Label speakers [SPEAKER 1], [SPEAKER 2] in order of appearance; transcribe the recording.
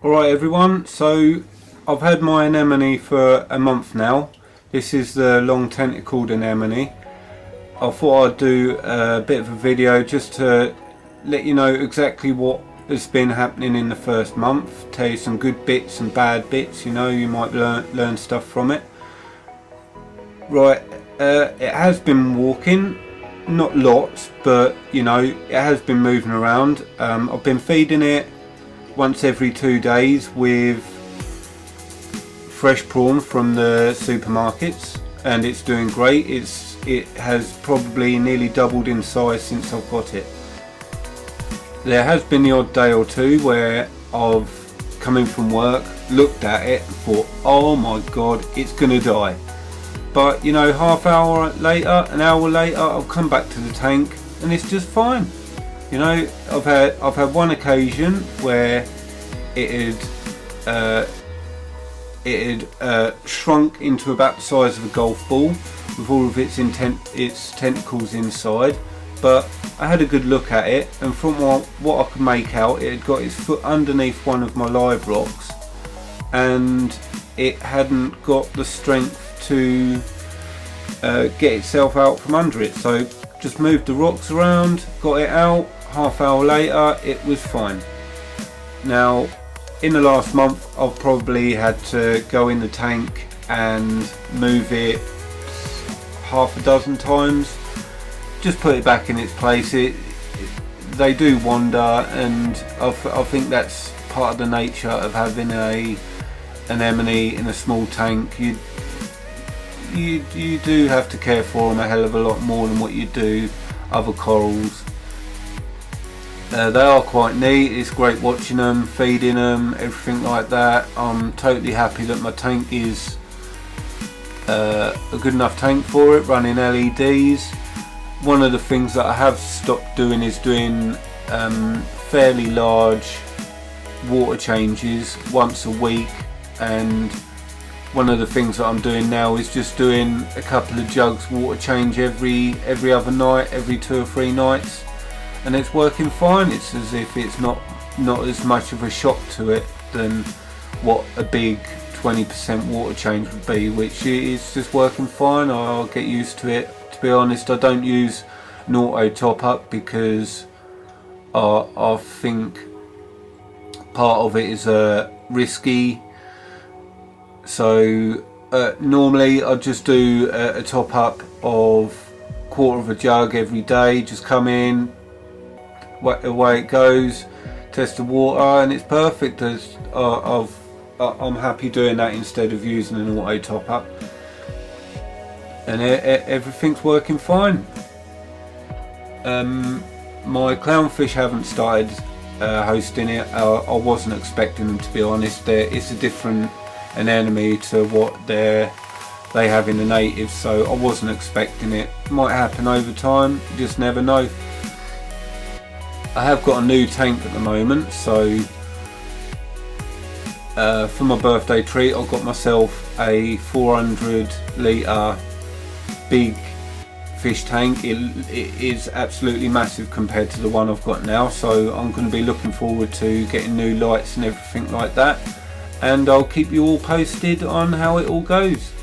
[SPEAKER 1] Alright everyone, so I've had my anemone for a month now. This is the long tentacled anemone. I thought I'd do a bit of a video just to let you know exactly what has been happening in the first month. Tell you some good bits and bad bits, you know, you might learn stuff from it. Right, it has been walking, not lots, but you know, it has been moving around. I've been feeding it once every 2 days with fresh prawn from the supermarkets, and it's doing great. It has probably nearly doubled in size since I've got it. There has been the odd day or two where I've come in from work, looked at it and thought, oh my god, it's gonna die. But you know, half hour later, an hour later, I'll come back to the tank and it's just fine. You know, I've had one occasion where it had shrunk into about the size of a golf ball with all of its tentacles inside. But I had a good look at it, and from what I could make out, it had got its foot underneath one of my live rocks, and it hadn't got the strength to get itself out from under it. So just moved the rocks around, got it out. Half hour later it was fine. Now in the last month I've probably had to go in the tank and move it half a dozen times, just put it back in its place. They do wander, and I think that's part of the nature of having an anemone in a small tank. You do have to care for them a hell of a lot more than what you do other corals. They are quite neat. It's great watching them, feeding them, everything like that. I'm totally happy that my tank is a good enough tank for it, running LEDs. One of the things that I have stopped doing is doing fairly large water changes once a week, and one of the things that I'm doing now is just doing a couple of jugs water change every other night, every 2 or 3 nights. And it's working fine. It's as if it's not as much of a shock to it than what a big 20% water change would be, which is just working fine. I'll get used to it. To be honest, I don't use an auto top up because I think part of it is risky. So normally I just do a top up of 1/4 of a jug every day. Just come in, away it goes, test the water, and it's perfect. I'm happy doing that instead of using an auto top up, and everything's working fine. My clownfish haven't started hosting it. I wasn't expecting them, to be honest. It's a different anemone to what they have in the natives, so I wasn't expecting it. Might happen over time, you just never know. I have got a new tank at the moment, so for my birthday treat I got myself a 400 litre big fish tank. It is absolutely massive compared to the one I've got now, so I'm going to be looking forward to getting new lights and everything like that, and I'll keep you all posted on how it all goes.